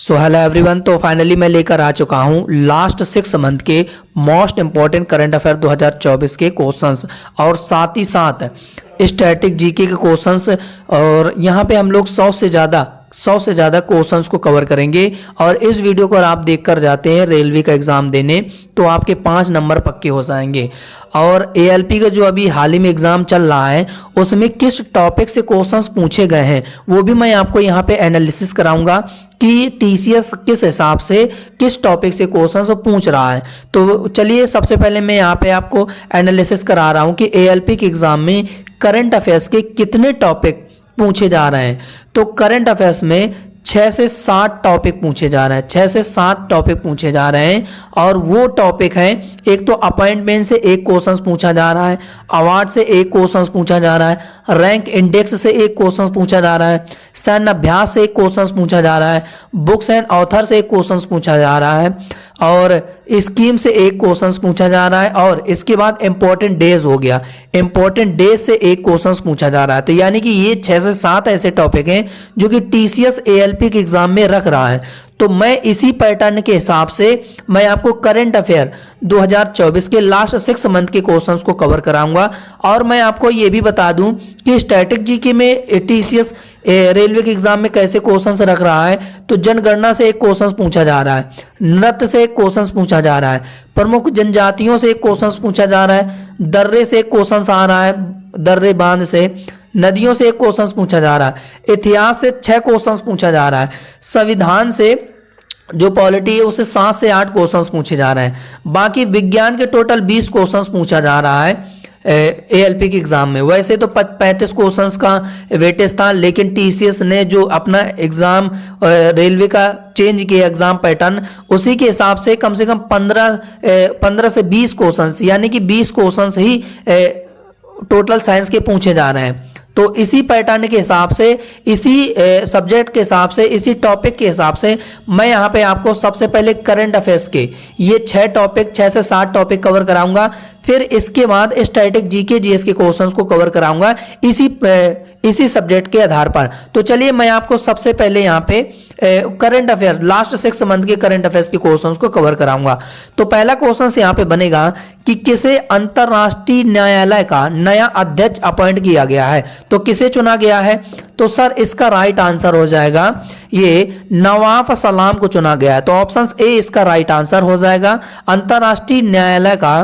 So hello everyone. तो finally मैं लेकर आ चुका हूँ लास्ट 6 मंथ के मोस्ट इंपॉर्टेंट करंट अफेयर 2024 के क्वेश्चंस और साथ ही साथ स्टैटिक जीके के क्वेश्चंस। और यहाँ पे हम लोग 100 से ज़्यादा क्वेश्चंस को कवर करेंगे। और इस वीडियो को अगर आप देख कर जाते हैं रेलवे का एग्ज़ाम देने तो आपके 5 नंबर पक्के हो जाएंगे। और एएलपी का जो अभी हाल ही में एग्ज़ाम चल रहा है उसमें किस टॉपिक से क्वेश्चंस पूछे गए हैं वो भी मैं आपको यहाँ पे एनालिसिस कराऊंगा कि टीसीएस किस हिसाब से किस टॉपिक से क्वेश्चंस पूछ रहा है। तो चलिए सबसे पहले मैं यहाँ पे आपको एनालिसिस करा रहा हूँ कि एएलपी के एग्ज़ाम में करंट अफेयर्स के कितने टॉपिक पूछे जा रहे हैं। तो करंट अफेयर्स में 6 से 7 टॉपिक पूछे जा रहे हैं, 6 से 7 टॉपिक पूछे जा रहे हैं। और वो टॉपिक हैं, एक तो अपॉइंटमेंट से एक क्वेश्चन पूछा जा रहा है, अवार्ड से एक क्वेश्चन पूछा जा रहा है, रैंक इंडेक्स से एक क्वेश्चन पूछा जा रहा है, सैन्य अभ्यास से एक क्वेश्चन पूछा जा रहा है, बुक्स एंड ऑथर से एक क्वेश्चन पूछा जा रहा है, और स्कीम से एक क्वेश्चन पूछा जा रहा है। और इसके बाद इंपॉर्टेंट डेज हो गया, इंपॉर्टेंट डेज से एक क्वेश्चन पूछा जा रहा है। तो यानी कि ये 6 से 7 ऐसे टॉपिक हैं जो कि टीसीएस एएलपी के एग्जाम में रख रहा है। तो मैं इसी पैटर्न के हिसाब से मैं आपको करंट अफेयर 2024 के लास्ट 6 मंथ के क्वेश्चंस को कवर कराऊंगा। और मैं आपको ये भी बता दूं कि स्टैटिक जीके में टीसीएस रेलवे के एग्जाम में कैसे क्वेश्चंस रख रहा है। तो जनगणना से एक क्वेश्चन पूछा जा रहा है, नृत्य से एक क्वेश्चन पूछा जा रहा है, प्रमुख जनजातियों से एक क्वेश्चन पूछा जा रहा है, दर्रे से एक क्वेश्चन आ रहा है, दर्रे बांध से, नदियों से एक क्वेश्चन पूछा जा रहा है, इतिहास से 6 क्वेश्चन पूछा जा रहा है, संविधान से जो पॉलिटी है उसे 7 से 8 क्वेश्चन पूछे जा रहे हैं। बाकी विज्ञान के टोटल 20 क्वेश्चन पूछा जा रहा है एएलपी के एग्जाम में। वैसे तो 35 क्वेश्चंस का वेटेज था, लेकिन टीसीएस ने जो अपना एग्जाम रेलवे का चेंज किया एग्जाम पैटर्न, उसी के हिसाब से कम 15 से 20 क्वेश्चंस यानी कि 20 क्वेश्चंस ही टोटल साइंस के पूछे जा रहे हैं। तो इसी पैटर्न के हिसाब से, इसी सब्जेक्ट के हिसाब से, इसी टॉपिक के हिसाब से मैं यहाँ पे आपको सबसे पहले करंट अफेयर्स के ये 6 टॉपिक, 6 से 7 टॉपिक कवर कराऊंगा। फिर इसके बाद स्टैटिक जीके जीएस के क्वेश्चंस को कवर कराऊंगा इसी सब्जेक्ट के आधार पर। तो चलिए मैं आपको सबसे पहले यहाँ पे करंट अफेयर लास्ट 6 मंथ के करंट अफेयर्स के क्वेश्चंस को कवर कराऊंगा। तो पहला क्वेश्चन यहाँ पे बनेगा कि किसे अंतरराष्ट्रीय न्यायालय का नया अध्यक्ष अपॉइंट किया गया है। तो किसे चुना गया है? तो सर इसका राइट आंसर हो जाएगा ये नवाब सलाम को चुना गया है। तो ऑप्शन ए इसका राइट आंसर हो जाएगा। अंतरराष्ट्रीय न्यायालय का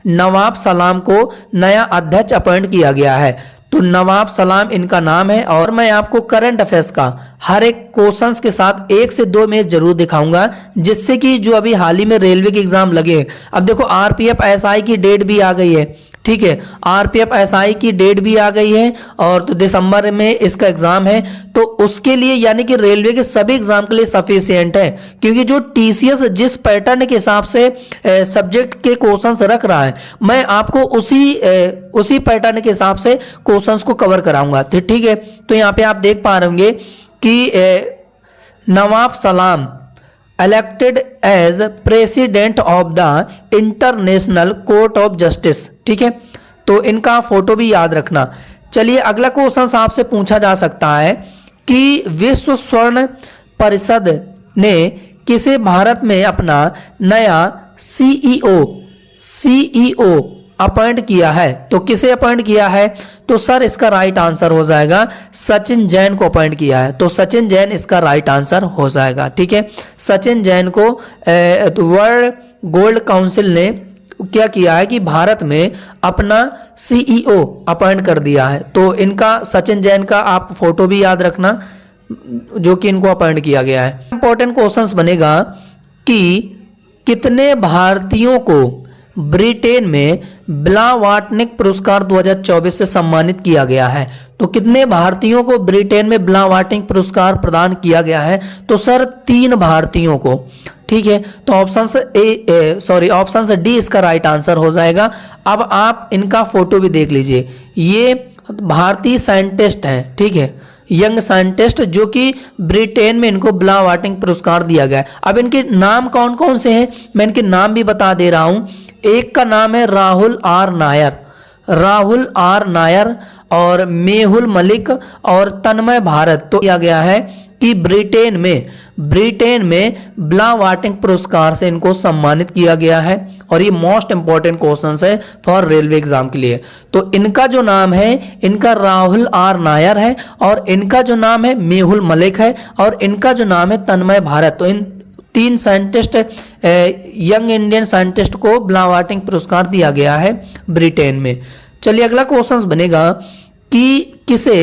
नवाब सलाम को नया अध्यक्ष अपॉइंट किया गया है। तो नवाब सलाम इनका नाम है। और मैं आपको करंट अफेयर्स का हर एक क्वेश्चंस के साथ 1 से 2 इमेज जरूर दिखाऊंगा, जिससे कि जो अभी हाल ही में रेलवे के एग्जाम लगे, अब देखो आरपीएफ एसआई की डेट भी आ गई है, ठीक है, आरपीएफ एसआई की डेट भी आ गई है और तो दिसंबर में इसका एग्जाम है। तो उसके लिए यानी कि रेलवे के सभी एग्जाम के लिए सफिशिएंट है, क्योंकि जो टीसीएस जिस पैटर्न के हिसाब से सब्जेक्ट के क्वेश्चंस रख रहा है, मैं आपको उसी पैटर्न के हिसाब से क्वेश्चंस को कवर कराऊंगा। ठीक है, तो यहाँ पे आप देख पा रहे होंगे कि नवाब सलाम elected as president of the international court of justice, ठीक है, तो इनका फोटो भी याद रखना। चलिए अगला क्वेश्चन आपसे पूछा जा सकता है कि विश्व स्वर्ण परिषद ने किसे भारत में अपना नया सीईओ अपॉइंट किया है। तो किसे अपॉइंट किया है? तो सर इसका राइट आंसर हो जाएगा सचिन जैन को अपॉइंट किया है। तो सचिन जैन इसका राइट आंसर हो जाएगा, ठीक है। सचिन जैन को वर्ल्ड गोल्ड काउंसिल ने क्या किया है कि भारत में अपना सीईओ अपॉइंट कर दिया है। तो इनका सचिन जैन का आप फोटो भी याद रखना जो कि इनको अपॉइंट किया गया है। इंपॉर्टेंट क्वेश्चंस बनेगा कि कितने भारतीयों को ब्रिटेन में ब्लावाटनिक पुरस्कार 2024 से सम्मानित किया गया है। तो कितने भारतीयों को ब्रिटेन में ब्लावाटनिक पुरस्कार प्रदान किया गया है? तो सर 3 भारतीयों को, ठीक है। तो ऑप्शन से डी इसका राइट आंसर हो जाएगा। अब आप इनका फोटो भी देख लीजिए, ये भारतीय साइंटिस्ट हैं, ठीक है, यंग साइंटिस्ट, जो कि ब्रिटेन में इनको ब्लावाटनिक पुरस्कार दिया गया है। अब इनके नाम कौन कौन से हैं मैं इनके नाम भी बता दे रहा हूं। एक का नाम है राहुल आर नायर, राहुल आर नायर और मेहुल मलिक और तन्मय भारत। तो किया गया है कि ब्रिटेन में ब्लावाटिंग पुरस्कार से इनको सम्मानित किया गया है और ये मोस्ट इंपॉर्टेंट क्वेश्चन है फॉर रेलवे एग्जाम के लिए। तो इनका जो नाम है इनका राहुल आर नायर है और इनका जो नाम है मेहुल मलिक है और इनका जो नाम है तन्मय भारत। तो इन 3 साइंटिस्ट यंग इंडियन साइंटिस्ट को ब्लावाटिंग पुरस्कार दिया गया है ब्रिटेन में। चलिए अगला क्वेश्चन बनेगा कि किसे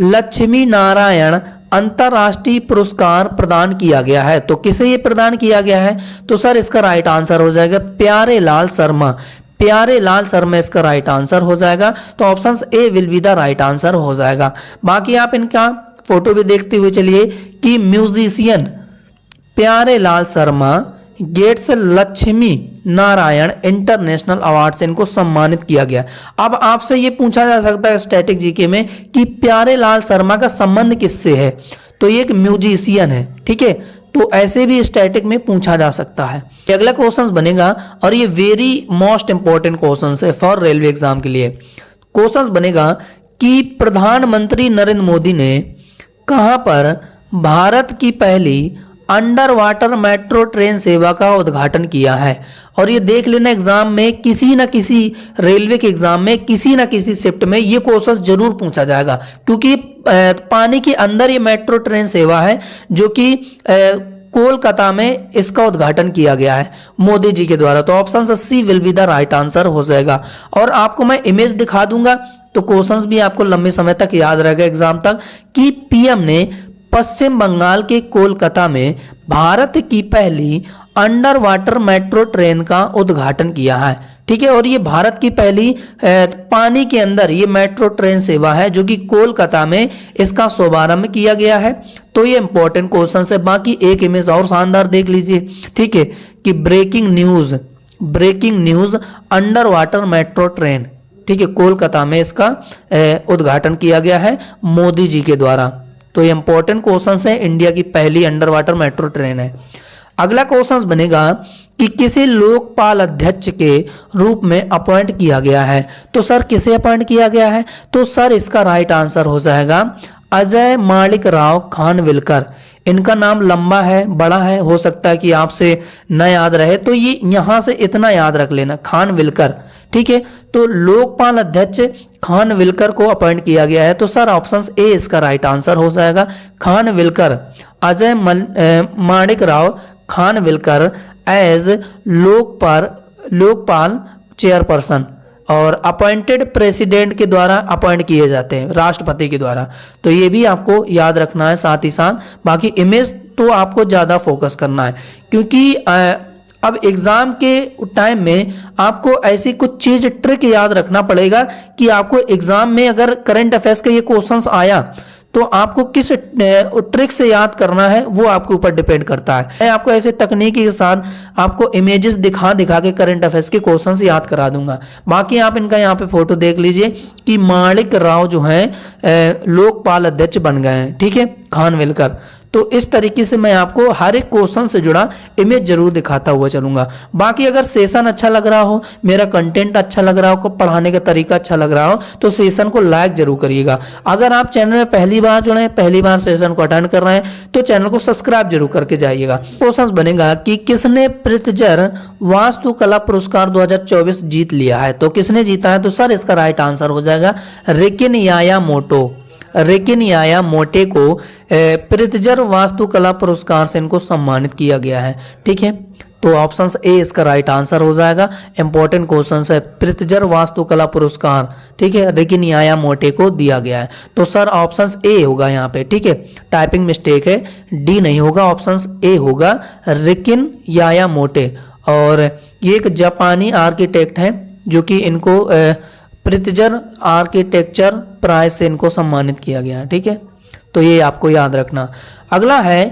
लक्ष्मी नारायण अंतरराष्ट्रीय पुरस्कार प्रदान किया गया है। तो किसे ये प्रदान किया गया है? तो सर इसका राइट आंसर हो जाएगा प्यारे लाल शर्मा। प्यारे लाल शर्मा इसका राइट आंसर हो जाएगा। तो option A will be the right answer हो जाएगा। बाकी आप इनका फोटो भी देखते हुए चलिए कि musician Pyare Lal Sharma gets Lakshmi Narayan international award से इनको सम्मानित किया गया। अब आपसे ये पूछा जा सकता है स्टैटिक जीके में कि प्यारे लाल शर्मा का संबंध किससे है? तो ये एक म्यूजिशियन है, ठीक है। तो ऐसे भी स्टैटिक में पूछा जा सकता है। अगला क्वेश्चन बनेगा और ये वेरी मोस्ट इंपॉर्टेंट क्वेश्चन है फॉर रेलवे एग्जाम के लिए। क्वेश्चन बनेगा कि प्रधानमंत्री नरेंद्र मोदी ने कहां पर भारत की पहली अंडर वाटर मेट्रो ट्रेन सेवा का उद्घाटन किया है? और ये देख लेना एग्जाम में किसी न किसी रेलवे के एग्जाम में किसी न किसी शिफ्ट में ये क्वेश्चन जरूर पूछा जाएगा, क्योंकि पानी के अंदर ये मेट्रो ट्रेन सेवा है जो कि कोलकाता में इसका उद्घाटन किया गया है मोदी जी के द्वारा। तो option C will be the right answer हो जाएगा। और आपको मैं इमेज दिखा दूंगा तो क्वेश्चंस भी आपको लंबे समय तक याद रहेगा एग्जाम तक कि पीएम ने पश्चिम बंगाल के कोलकाता में भारत की पहली अंडर वाटर मेट्रो ट्रेन का उद्घाटन किया है, ठीक है। और ये भारत की पहली पानी के अंदर ये मेट्रो ट्रेन सेवा है जो कि कोलकाता में इसका शुभारंभ किया गया है। तो ये इंपॉर्टेंट क्वेश्चन है। बाकी एक इमेज और शानदार देख लीजिए, ठीक है, कि breaking news under water metro train, ठीक है, कोलकाता में इसका उद्घाटन किया गया है मोदी जी के द्वारा। तो ये इंपॉर्टेंट क्वेश्चन है, इंडिया की पहली अंडर वाटर मेट्रो ट्रेन है। अगला क्वेश्चन बनेगा कि किसे लोकपाल अध्यक्ष के रूप में अपॉइंट किया गया है? तो सर किसे अपॉइंट किया गया है? तो सर इसका राइट आंसर हो जाएगा अजय माणिक राव खानविलकर। इनका नाम लंबा है, बड़ा है, हो सकता है कि आपसे न याद रहे, तो ये यहां से इतना याद रख लेना, खानविलकर, ठीक है। तो लोकपाल अध्यक्ष खानविलकर को अपॉइंट किया गया है। तो सर ऑप्शन ए इसका राइट आंसर हो जाएगा, खानविलकर, अजय माणिक राव खानविलकर एज लोकपाल चेयरपर्सन और अपॉइंटेड प्रेसिडेंट के द्वारा अपॉइंट किए जाते हैं, राष्ट्रपति के द्वारा। तो ये भी आपको याद रखना है। साथ ही साथ बाकी इमेज तो आपको ज़्यादा फोकस करना है, क्योंकि अब एग्जाम के टाइम में आपको ऐसी कुछ चीज ट्रिक याद रखना पड़ेगा कि आपको एग्जाम में अगर करंट अफेयर्स का ये क्वेश्चंस आया तो आपको किस ट्रिक से याद करना है वो आपके ऊपर डिपेंड करता है। मैं आपको ऐसे तकनीकी के साथ आपको इमेजेस दिखा के करंट अफेयर्स के क्वेश्चंस याद करा दूंगा। बाकी आप इनका यहाँ पे फोटो देख लीजिए कि माणिक राव जो है लोकपाल अध्यक्ष बन गए हैं, ठीक है, खानविलकर। तो इस तरीके से मैं आपको हर एक क्वेश्चन से जुड़ा इमेज जरूर दिखाता हुआ चलूंगा। बाकी अगर सेशन अच्छा लग रहा हो, मेरा कंटेंट अच्छा लग रहा हो, पढ़ाने का तरीका अच्छा लग रहा हो, तो सेशन को लाइक जरूर करिएगा। अगर आप चैनल में पहली बार जुड़े, पहली बार सेशन को अटेंड कर रहे हैं, तो चैनल को सब्सक्राइब जरूर करके जाइएगा। क्वेश्चन बनेगा कि किसने प्रित्जर वास्तुकला पुरस्कार 2024 जीत लिया है? तो किसने जीता है? तो सर इसका राइट आंसर हो जाएगा रिकिन यामामोटो को प्रित्जर वास्तुकला पुरस्कार से इनको सम्मानित किया गया है, ठीक है। तो ऑप्शन ए इसका राइट आंसर हो जाएगा। इंपॉर्टेंट क्वेश्चन है, प्रित्जर वास्तुकला पुरस्कार, ठीक है, रिकिन यामामोटो को दिया गया है। तो सर ऑप्शन ए होगा यहाँ पे, ठीक है, टाइपिंग मिस्टेक है, डी नहीं होगा, ऑप्शन ए होगा रिकिन यामामोटो। और ये एक जापानी आर्किटेक्ट है जो कि इनको प्रित्जर आर्किटेक्चर प्राइज से इनको सम्मानित किया गया है, ठीक है। तो ये आपको याद रखना। अगला है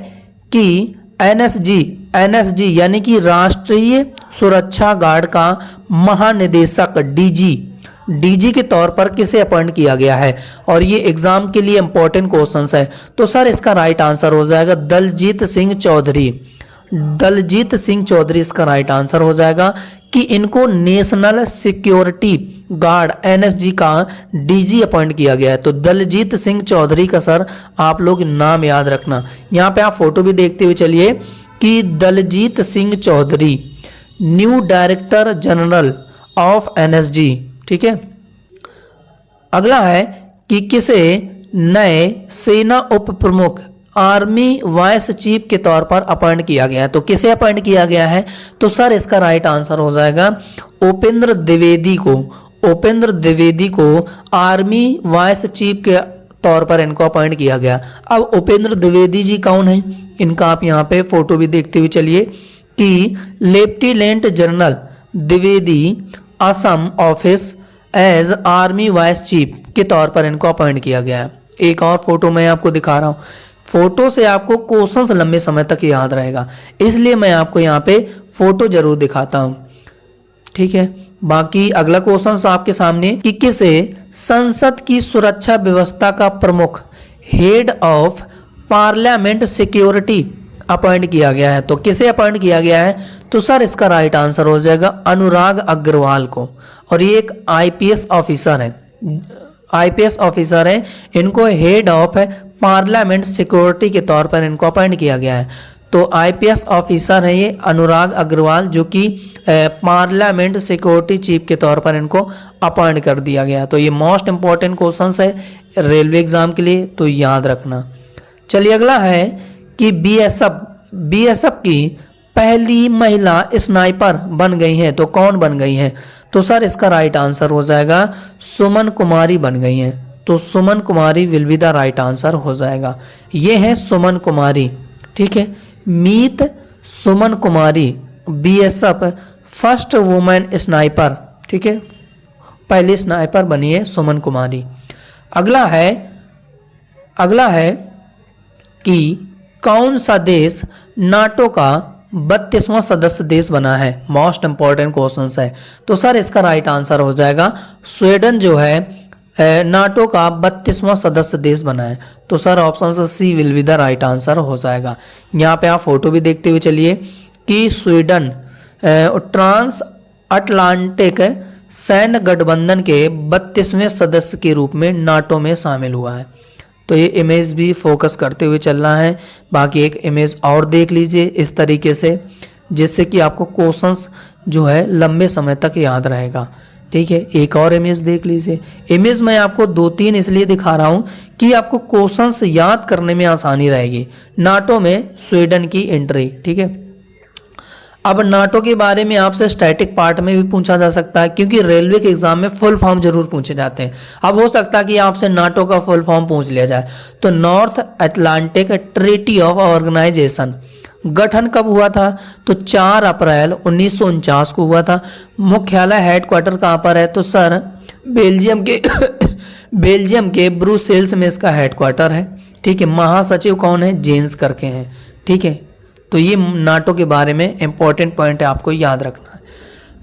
कि एनएसजी यानी कि राष्ट्रीय सुरक्षा गार्ड का महानिदेशक डीजी के तौर पर किसे अपॉइंट किया गया है? और ये एग्जाम के लिए इंपॉर्टेंट क्वेश्चन है। तो सर इसका राइट आंसर हो जाएगा दलजीत सिंह चौधरी। दलजीत सिंह चौधरी इसका राइट आंसर हो जाएगा कि इनको नेशनल सिक्योरिटी गार्ड एनएसजी का डीजी अपॉइंट किया गया है। तो दलजीत सिंह चौधरी का सर आप लोग नाम याद रखना। यहाँ पे आप फोटो भी देखते हुए चलिए कि Daljit Singh Chaudhary new director general of NSG. ठीक है, अगला है कि किसे नए सेना उप प्रमुख आर्मी वाइस चीफ के तौर पर अपॉइंट किया गया है। तो किसे अपॉइंट किया गया है? तो सर इसका राइट आंसर हो जाएगा उपेंद्र द्विवेदी को। उपेंद्र द्विवेदी को आर्मी वाइस चीफ के तौर पर इनको अपॉइंट किया गया। अब उपेंद्र द्विवेदी जी कौन है? इनका आप यहाँ पे फोटो भी देखते हुए चलिए कि lieutenant general Dwivedi assume office as army vice chief के तौर पर इनको अपॉइंट किया गया है। एक और फोटो मैं आपको दिखा रहा हूँ। फोटो से आपको क्वेश्चंस लंबे समय तक याद रहेगा, इसलिए मैं आपको यहाँ पे फोटो जरूर दिखाता हूँ। ठीक है, बाकी अगला क्वेश्चन आपके सामने कि किसे संसद की सुरक्षा व्यवस्था का प्रमुख head of parliament security appoint किया गया है? तो किसे अपॉइंट किया गया है? तो सर इसका राइट आंसर हो जाएगा अनुराग अग्रवाल को। और ये एक आईपीएस ऑफिसर है, आईपीएस ऑफिसर है। इनको हेड ऑफ पार्लियामेंट सिक्योरिटी के तौर पर इनको अपॉइंट किया गया है। तो आईपीएस ऑफिसर है ये अनुराग अग्रवाल, जो कि पार्लियामेंट सिक्योरिटी चीफ के तौर पर इनको अपॉइंट कर दिया गया। तो ये मोस्ट इंपॉर्टेंट क्वेश्चन है रेलवे एग्जाम के लिए, तो याद रखना। चलिए अगला है कि बीएसएफ की पहली महिला स्नाइपर बन गई हैं। तो कौन बन गई हैं? तो सर इसका राइट आंसर हो जाएगा सुमन कुमारी बन गई हैं। तो Suman Kumari will be the right answer हो जाएगा। ये है सुमन कुमारी। ठीक है, meet Suman Kumari BSF first women sniper. ठीक है, पहली स्नाइपर बनी है सुमन कुमारी। अगला है कि कौन सा देश नाटो का 32वां सदस्य देश बना है? मोस्ट इंपॉर्टेंट क्वेश्चन है। तो सर इसका राइट आंसर हो जाएगा स्वीडन जो है नाटो का 32वां सदस्य देश बना है। तो sir option C will be the right answer हो जाएगा। यहाँ पे आप फोटो भी देखते हुए चलिए कि स्वीडन ट्रांस अटलांटिक सैन्य गठबंधन के 32वें सदस्य के रूप में नाटो में शामिल हुआ है। तो ये इमेज भी फोकस करते हुए चलना है। बाकी एक इमेज और देख लीजिए इस तरीके से, जिससे कि आपको क्वेश्चंस जो है लंबे समय तक याद रहेगा। ठीक है, एक और इमेज देख लीजिए। इमेज मैं आपको 2-3 इसलिए दिखा रहा हूँ कि आपको क्वेश्चंस याद करने में आसानी रहेगी। नाटो में स्वीडन की एंट्री। ठीक है, अब नाटो के बारे में आपसे स्टैटिक पार्ट में भी पूछा जा सकता है, क्योंकि रेलवे के एग्जाम में फुल फॉर्म जरूर पूछे जाते हैं। अब हो सकता है कि आपसे नाटो का फुल फॉर्म पूछ लिया जाए। तो North Atlantic Treaty of Organization गठन कब हुआ था? तो 4 अप्रैल 1949 को हुआ था। मुख्यालय हेडक्वार्टर कहाँ पर है? तो सर बेल्जियम के ब्रुसेल्स में इसका हेडक्वार्टर है। ठीक है, महासचिव कौन है? जेन्स करके हैं। ठीक है, तो ये नाटो के बारे में इंपॉर्टेंट पॉइंट है, आपको याद रखना है।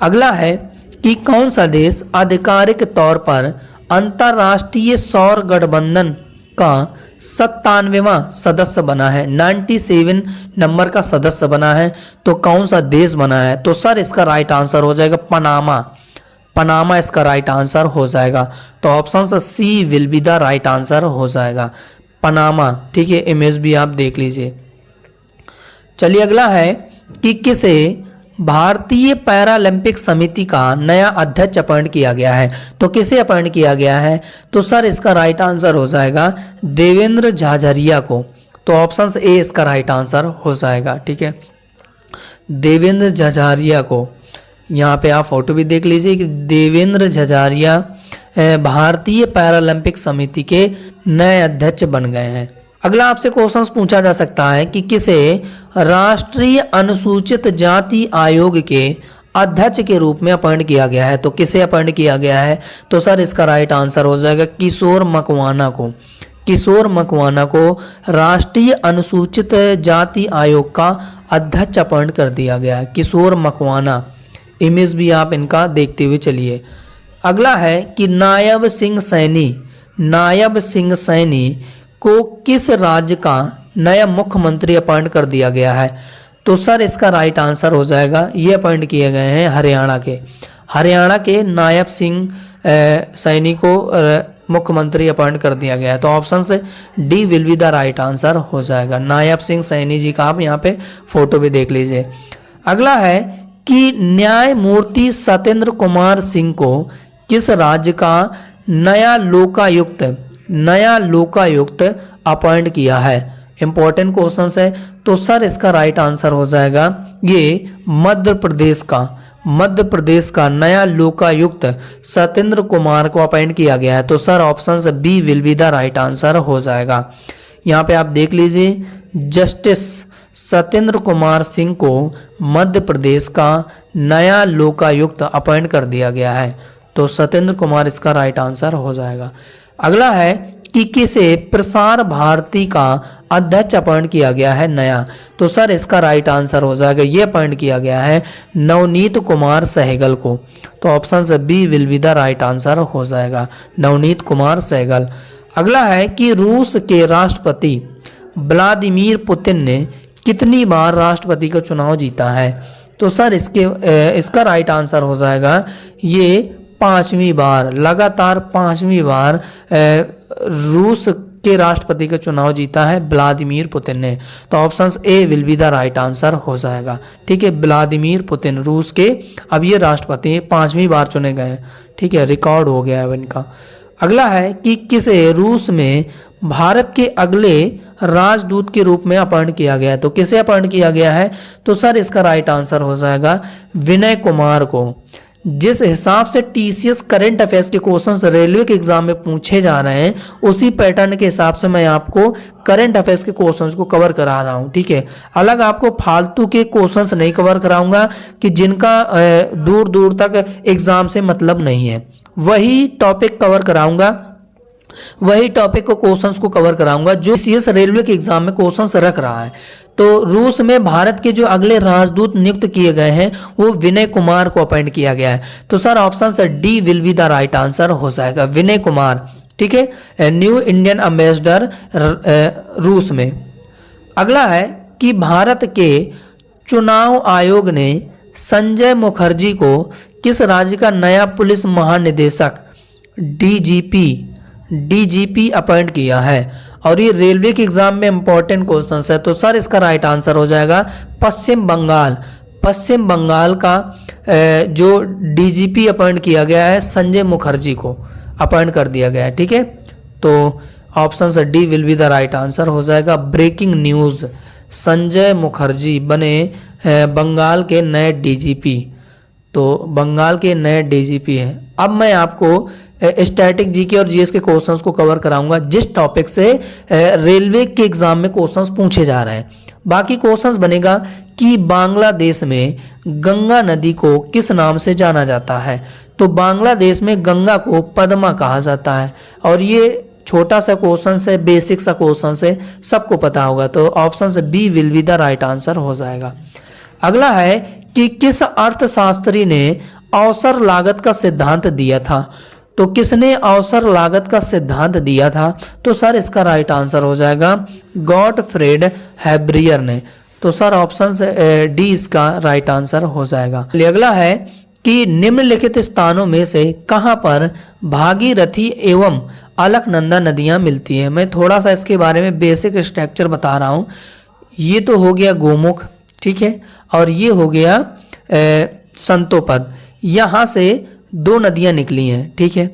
अगला है कि कौन सा देश आधिकारिक तौर पर अंतर्राष्ट्रीय सौर गठबंधन का 97वां सदस्य बना है? 97 नंबर का सदस्य बना है। तो कौन सा देश बना है? तो सर इसका राइट आंसर हो जाएगा पनामा इसका राइट आंसर हो जाएगा। तो option C will be the right answer हो जाएगा, पनामा। ठीक है, इमेज भी आप देख लीजिए। चलिए अगला है कि किसे भारतीय पैरालंपिक समिति का नया अध्यक्ष अपॉइंट किया गया है? तो किसे अपॉइंट किया गया है? तो सर इसका राइट आंसर हो जाएगा देवेंद्र झाझरिया को। तो ऑप्शन ए इसका राइट आंसर हो जाएगा। ठीक है, देवेंद्र झाझरिया को। यहाँ पे आप फोटो भी देख लीजिए कि देवेंद्र झाझरिया भारतीय पैरालंपिक समिति के नए अध्यक्ष बन गए हैं। अगला आपसे क्वेश्चन पूछा जा सकता है कि किसे राष्ट्रीय अनुसूचित जाति आयोग के अध्यक्ष के रूप में अपॉइंट किया गया है? तो किसे अपॉइंट किया गया है? तो सर इसका राइट आंसर हो जाएगा किशोर मकवाना को। किशोर मकवाना को राष्ट्रीय अनुसूचित जाति आयोग का अध्यक्ष अपॉइंट कर दिया गया है, किशोर मकवाना। इमेज भी आप इनका देखते हुए चलिए। अगला है कि नायब सिंह सैनी को किस राज्य का नया मुख्यमंत्री अपॉइंट कर दिया गया है? तो सर इसका राइट आंसर हो जाएगा, ये अपॉइंट किए गए हैं हरियाणा के नायब सिंह सैनी को मुख्यमंत्री अपॉइंट कर दिया गया है। तो ऑप्शन से D will be the right answer हो जाएगा। नायब सिंह सैनी जी का आप यहाँ पे फोटो भी देख लीजिए। अगला है कि न्यायमूर्ति सत्येंद्र कुमार सिंह को किस राज्य का नया लोकायुक्त अपॉइंट किया है। इंपॉर्टेंट क्वेश्चन है। तो सर इसका राइट आंसर हो जाएगा ये मध्य प्रदेश का नया लोकायुक्त सत्येंद्र कुमार को अपॉइंट किया गया है। तो सर ऑप्शन से B will be the right answer हो जाएगा। यहाँ पे आप देख लीजिए, जस्टिस सत्येंद्र कुमार सिंह को मध्य प्रदेश का नया लोकायुक्त अपॉइंट कर दिया गया है। तो सत्येंद्र कुमार इसका राइट आंसर हो जाएगा। अगला है कि किसे प्रसार भारती का अध्यक्ष अपॉइंट किया गया है नया। तो सर इसका राइट आंसर हो जाएगा, ये अपॉइंट किया गया है नवनीत कुमार सहगल को। तो ऑप्शन से B will be the right answer हो जाएगा, नवनीत कुमार सहगल। अगला है कि रूस के राष्ट्रपति व्लादिमीर पुतिन ने कितनी बार राष्ट्रपति का चुनाव जीता है। तो सर इसका राइट आंसर हो जाएगा ये 5वीं बार, लगातार 5वीं बार रूस के राष्ट्रपति का चुनाव जीता है व्लादिमीर पुतिन ने। तो option A will be the right answer हो जाएगा। ठीक है, व्लादिमीर पुतिन रूस के अब ये राष्ट्रपति 5वीं बार चुने गए। ठीक है, रिकॉर्ड हो गया है इनका। अगला है कि किसे रूस में भारत के अगले राजदूत के रूप में अपॉइंट किया गया है। तो किसे अपॉइंट किया गया है। तो सर इसका राइट आंसर हो जाएगा विनय कुमार को। जिस हिसाब से टीसीएस करंट अफेयर्स के क्वेश्चंस रेलवे के एग्जाम में पूछे जा रहे हैं, उसी पैटर्न के हिसाब से मैं आपको करंट अफेयर्स के क्वेश्चंस को कवर करा रहा हूं। ठीक है, अलग आपको फालतू के क्वेश्चंस नहीं कवर कराऊंगा कि जिनका दूर दूर तक एग्जाम से मतलब नहीं है। वही टॉपिक कवर कराऊंगा, वही टॉपिक को क्वेश्चंस को कवर कराऊंगा जो सीएस रेलवे के एग्जाम में क्वेश्चंस रख रहा है। तो रूस में भारत के जो अगले राजदूत नियुक्त किए गए हैं वो विनय कुमार को अपॉइंट किया गया है। तो सर ऑप्शन से D will be the right answer हो जाएगा, विनय कुमार। ठीक है, न्यू इंडियन एम्बेसडर रूस में। अगला है कि भारत के चुनाव आयोग ने संजय मुखर्जी को किस राज्य का नया पुलिस महानिदेशक डीजीपी अपॉइंट किया है। और ये रेलवे के एग्जाम में इंपॉर्टेंट क्वेश्चन है। तो सर इसका राइट आंसर हो जाएगा पश्चिम बंगाल का जो डीजीपी अपॉइंट किया गया है संजय मुखर्जी को अपॉइंट कर दिया गया है। ठीक है, तो ऑप्शन से D will be the right answer हो जाएगा। ब्रेकिंग न्यूज़, संजय मुखर्जी बने बंगाल के नए डीजीपी। तो बंगाल के नए डीजीपी हैं। अब मैं आपको स्टैटिक जीके और जीएस के क्वेश्चंस को कवर कराऊंगा जिस टॉपिक से रेलवे के एग्जाम में क्वेश्चंस पूछे जा रहे हैं। बाकी क्वेश्चंस बनेगा कि बांग्लादेश में गंगा नदी को किस नाम से जाना जाता है। तो बांग्लादेश में गंगा को पद्मा कहा जाता है। और ये छोटा सा क्वेश्चन है, बेसिक सा क्वेश्चन है, सबको पता होगा। तो ऑप्शन से B will be the right answer हो जाएगा। अगला है कि किस अर्थशास्त्री ने अवसर लागत का सिद्धांत दिया था। तो किसने अवसर लागत का सिद्धांत दिया था। तो सर इसका राइट आंसर हो जाएगा गॉटफ्रेड हैब्रियर ने। तो सर ऑप्शन डी इसका राइट आंसर हो जाएगा। अगला है कि निम्नलिखित स्थानों में से कहां पर भागीरथी एवं अलकनंदा नदियां मिलती हैं। मैं थोड़ा सा इसके बारे में बेसिक स्ट्रक्चर बता रहा हूं। ये तो हो गया गोमुख, ठीक है, और ये हो गया संतोपद। यहाँ से 2 नदियाँ निकली हैं, ठीक है,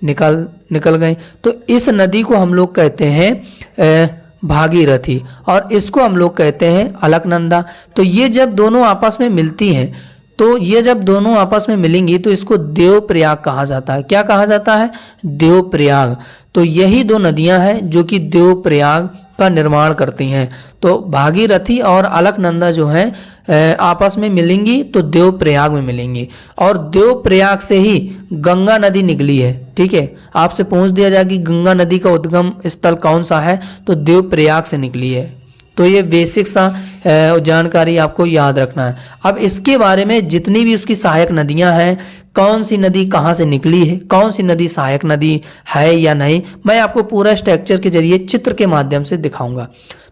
निकल गई। तो इस नदी को हम लोग कहते हैं भागीरथी और इसको हम लोग कहते हैं अलकनंदा। तो ये जब दोनों आपस में मिलती हैं, तो ये जब दोनों आपस में मिलेंगी तो इसको देवप्रयाग कहा जाता है। क्या कहा जाता है? देवप्रयाग। तो यही 2 नदियां हैं जो कि देवप्रयाग का निर्माण करती हैं। तो भागीरथी और अलकनंदा जो हैं आपस में मिलेंगी तो देवप्रयाग में मिलेंगी। और देवप्रयाग से ही गंगा नदी निकली है, ठीक है। आपसे पूछ दिया जाए कि गंगा नदी का उद्गम स्थल कौन सा है, तो देवप्रयाग से निकली है। तो ये बेसिक सा जानकारी आपको याद रखना है। अब इसके बारे में जितनी भी उसकी सहायक नदियां हैं, कौन सी नदी कहाँ से निकली है, कौन सी नदी सहायक नदी है या नहीं, मैं आपको पूरा स्ट्रक्चर के जरिए चित्र के माध्यम से दिखाऊंगा।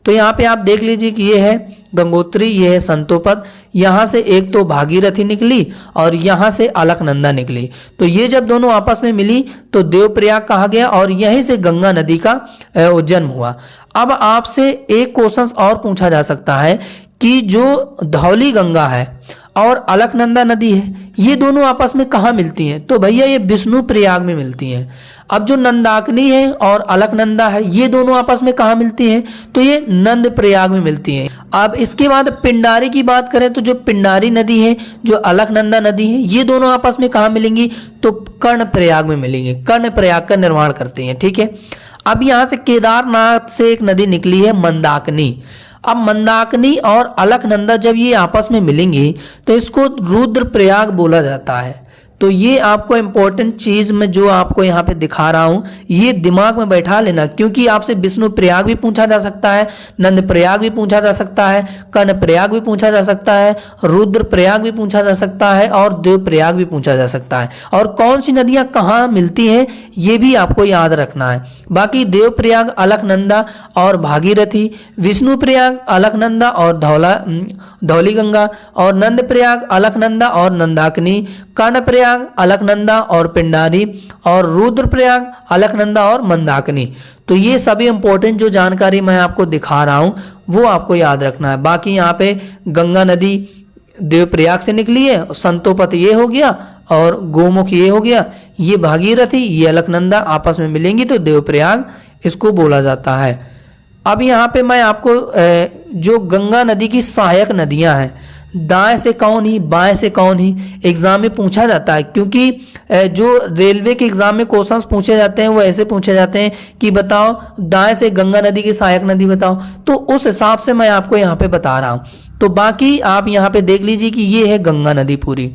तो तो यहाँ पे आप देख लीजिए कि ये है गंगोत्री, ये है संतोपद, यहाँ से एक तो भागीरथी निकली और यहाँ से अलकनंदा निकली। तो ये जब दोनों आपस में मिली तो देवप्रयाग कहा गया और यहीं से गंगा नदी का जन्म हुआ। अब आपसे एक क्वेश्चन और पूछा जा सकता है कि जो धौली गंगा है और अलकनंदा नदी है, ये दोनों आपस में कहाँ मिलती हैं? तो भैया ये विष्णु प्रयाग में मिलती हैं। अब जो नंदाकिनी है और अलकनंदा है, ये दोनों आपस में कहाँ मिलती हैं? तो ये नंद प्रयाग में मिलती हैं। अब इसके बाद पिंडारी की बात करें तो जो पिंडारी नदी है, जो अलकनंदा नदी है, ये दोनों आपस में कहाँ मिलेंगी? तो कर्ण प्रयाग में मिलेंगी, कर्ण प्रयाग का निर्माण करती हैं। ठीक है, अब यहाँ से केदारनाथ से एक नदी निकली है मंदाकिनी। अब मंदाकिनी और अलकनंदा जब ये आपस में मिलेंगी तो इसको रुद्रप्रयाग बोला जाता है। तो ये आपको इंपॉर्टेंट चीज में जो आपको यहाँ पे दिखा रहा हूँ, ये दिमाग में बैठा लेना, क्योंकि आपसे विष्णु प्रयाग भी पूछा जा सकता है, नंद प्रयाग भी पूछा जा सकता है, कर्ण प्रयाग भी पूछा जा सकता है, रुद्र प्रयाग भी पूछा जा सकता है और देव प्रयाग भी पूछा जा सकता है। और कौन सी नदियां कहाँ मिलती हैं ये भी आपको याद रखना है। बाकी देव प्रयाग अलकनंदा और भागीरथी, विष्णु प्रयाग अलकनंदा और धौली गंगा, और नंद प्रयाग अलकनंदा और नंदाकिनी, कर्ण प्रयाग अलकनंदा और पिंडारी, और रुद्रप्रयाग अलकनंदा और मंदाकिनी। तो ये सभी इंपॉर्टेंट जो जानकारी मैं आपको दिखा रहा हूँ वो आपको याद रखना है। बाकी यहाँ पे गंगा नदी देवप्रयाग से निकली है, संतोपत ये हो गया और गोमुख ये हो गया, ये भागीरथी, ये अलकनंदा आपस में मिलेंगी तो देवप्रयाग इसको बोला जाता है। अब यहाँ पे मैं आपको जो गंगा नदी की सहायक नदियाँ हैं, दाएं से कौन ही बाएं से कौन ही, एग्जाम में पूछा जाता है, क्योंकि जो रेलवे के एग्जाम में क्वेश्चंस पूछे जाते हैं वो ऐसे पूछे जाते हैं कि बताओ दाएं से गंगा नदी की सहायक नदी बताओ, तो उस हिसाब से मैं आपको यहाँ पे बता रहा हूँ। तो बाकी आप यहाँ पे देख लीजिए कि ये है गंगा नदी पूरी।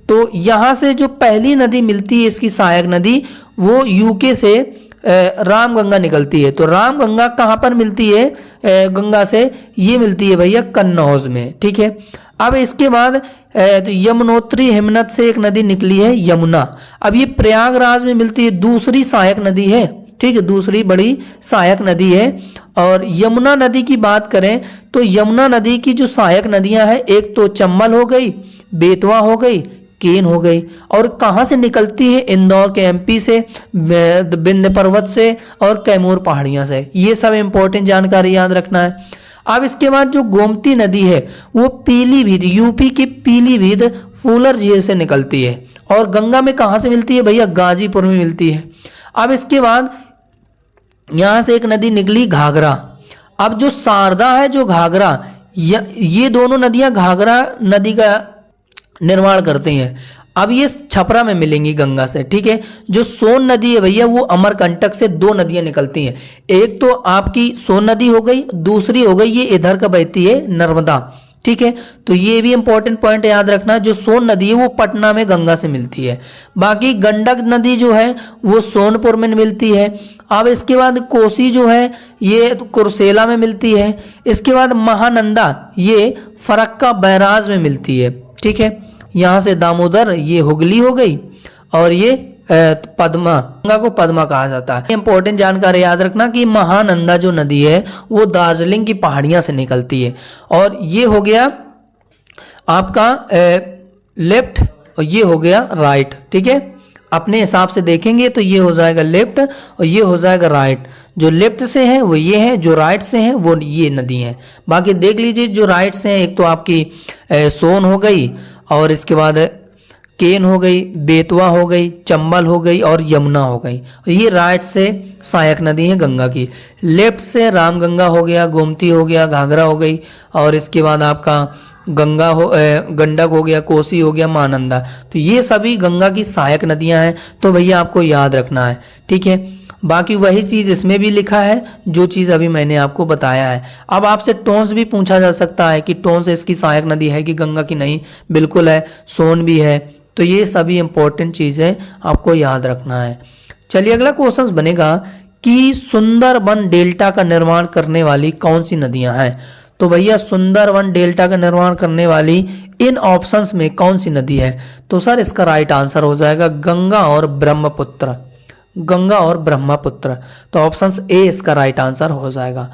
तो यहाँ से जो पहली नदी मिलती है इसकी सहायक नदी, वो यूके से रामगंगा निकलती है। तो रामगंगा कहाँ पर मिलती है? गंगा से ये मिलती है भैया कन्नौज में। ठीक है, अब इसके बाद तो यमुनोत्री हिमनद से एक नदी निकली है यमुना। अब ये प्रयागराज में मिलती है, दूसरी सहायक नदी है। ठीक है, दूसरी बड़ी सहायक नदी है। और यमुना नदी की बात करें तो यमुना नदी की जो सहायक नदियां हैं, एक तो चंबल हो गई, बेतवा हो गई, केन हो गई। और कहाँ से निकलती है? इंदौर के एमपी से, विंध्य पर्वत से और कैमूर पहाड़ियां से। ये सब इंपॉर्टेंट जानकारी याद रखना है। अब इसके बाद जो गोमती नदी है वो पीलीभीत, यूपी की पीलीभीत फूलर झील से निकलती है। और गंगा में कहाँ से मिलती है भैया? गाजीपुर में मिलती है। अब इसके बाद यहाँ से एक नदी निकली घाघरा। अब जो शारदा है, जो घाघरा, ये दोनों नदियां घाघरा नदी का निर्माण करती हैं। अब ये छपरा में मिलेंगी गंगा से। ठीक है, जो सोन नदी है भैया वो अमरकंटक से दो नदियां निकलती हैं। एक तो आपकी सोन नदी हो गई, दूसरी हो गई ये इधर का बहती है नर्मदा। ठीक है, तो ये भी इंपॉर्टेंट पॉइंट याद रखना, जो सोन नदी है वो पटना में गंगा से मिलती है। बाकी गंडक नदी जो है वो सोनपुर में मिलती है। अब इसके बाद कोसी जो है ये कुर्सेला में मिलती है। इसके बाद महानंदा ये फरक्का बैराज में मिलती है। ठीक है, यहाँ से दामोदर ये हुगली हो गई और ये पद्मा, गंगा को पद्मा कहा जाता है। इंपॉर्टेंट जानकारी याद रखना कि महानंदा जो नदी है वो दार्जिलिंग की पहाड़ियां से निकलती है। और ये हो गया आपका लेफ्ट और ये हो गया राइट। ठीक है, अपने हिसाब से देखेंगे तो ये हो जाएगा लेफ्ट और ये हो जाएगा राइट। जो लेफ्ट से है वो ये है, जो राइट से है वो ये नदी है। बाकी देख लीजिए, जो राइट से है एक तो आपकी सोन हो गई, और इसके बाद केन हो गई, बेतवा हो गई, चंबल हो गई और यमुना हो गई। ये राइट से सहायक नदी है गंगा की। लेफ्ट से रामगंगा हो गया, गोमती हो गया, घाघरा हो गई, और इसके बाद आपका गंडक हो गया, कोसी हो गया, महानंदा। तो ये सभी गंगा की सहायक नदियां हैं, तो भैया आपको याद रखना है। ठीक है, बाकी वही चीज़ इसमें भी लिखा है जो चीज़ अभी मैंने आपको बताया है। अब आपसे टोंस भी पूछा जा सकता है कि टोंस इसकी सहायक नदी है कि गंगा की? नहीं, बिल्कुल है, सोन भी है। तो ये सभी इंपॉर्टेंट चीज़ें आपको याद रखना है। चलिए अगला क्वेश्चन बनेगा कि सुंदरबन डेल्टा का निर्माण करने वाली कौन सी नदियां हैं? तो भैया सुंदरबन डेल्टा का निर्माण करने वाली इन ऑप्शंस में कौन सी नदी है? तो सर इसका राइट आंसर हो जाएगा गंगा और ब्रह्मपुत्र। गंगा और ब्रह्मपुत्र, तो ऑप्शन ए इसका राइट आंसर हो जाएगा।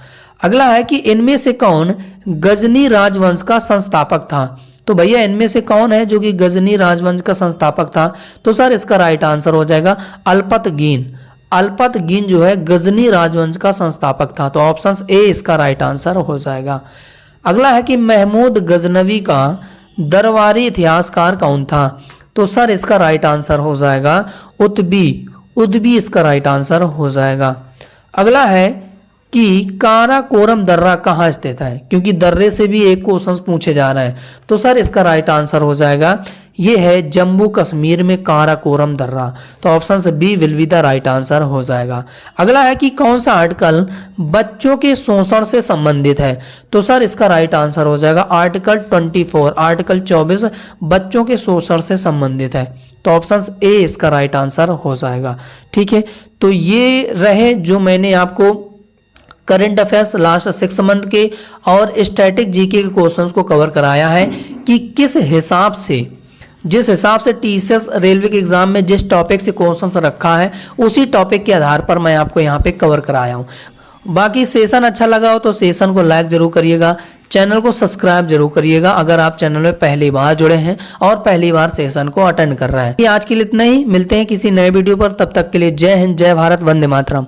अगला है कि इनमें से कौन गजनी राजवंश का संस्थापक था। तो भैया इनमें से कौन है जो कि गजनी राजवंश का संस्थापक था। तो सर इसका राइट आंसर हो जाएगा अल्पतगीन। अल्पतगीन जो है गजनी राजवंश का संस्थापक था। तो ऑप्शन ए इसका राइट आंसर हो जाएगा। अगला है कि महमूद गजनवी का दरबारी इतिहासकार कौन था। तो सर इसका राइट आंसर हो जाएगा उतबी। उतबी इसका राइट आंसर हो जाएगा। अगला है कि काराकोरम दर्रा कहाँ स्थित है, क्योंकि दर्रे से भी एक क्वेश्चन पूछे जा रहे हैं। तो सर इसका राइट आंसर हो जाएगा ये है जम्मू कश्मीर में काराकोरम दर्रा। तो option B will be the right answer हो जाएगा। अगला है कि कौन सा आर्टिकल बच्चों के शोषण से संबंधित है। तो सर इसका राइट आंसर हो जाएगा आर्टिकल 24, आर्टिकल 24 बच्चों के शोषण से संबंधित है। तो ऑप्शन ए इसका राइट आंसर हो जाएगा। ठीक है, तो ये रहे जो मैंने आपको करंट अफेयर्स लास्ट 6 मंथ के और स्टैटिक जीके के क्वेश्चंस को कवर कराया है कि किस हिसाब से, जिस हिसाब से टीसीएस रेलवे के एग्जाम में जिस टॉपिक से क्वेश्चंस रखा है उसी टॉपिक के आधार पर मैं आपको यहाँ पे कवर कराया हूँ। बाकी सेशन अच्छा लगा हो तो सेशन को लाइक जरूर करिएगा, चैनल को सब्सक्राइब जरूर करिएगा अगर आप चैनल में पहली बार जुड़े हैं और पहली बार सेशन को अटेंड कर रहे हैं। आज के लिए इतना ही, मिलते हैं किसी नए वीडियो पर, तब तक के लिए जय हिंद, जय भारत, वंदे मातरम।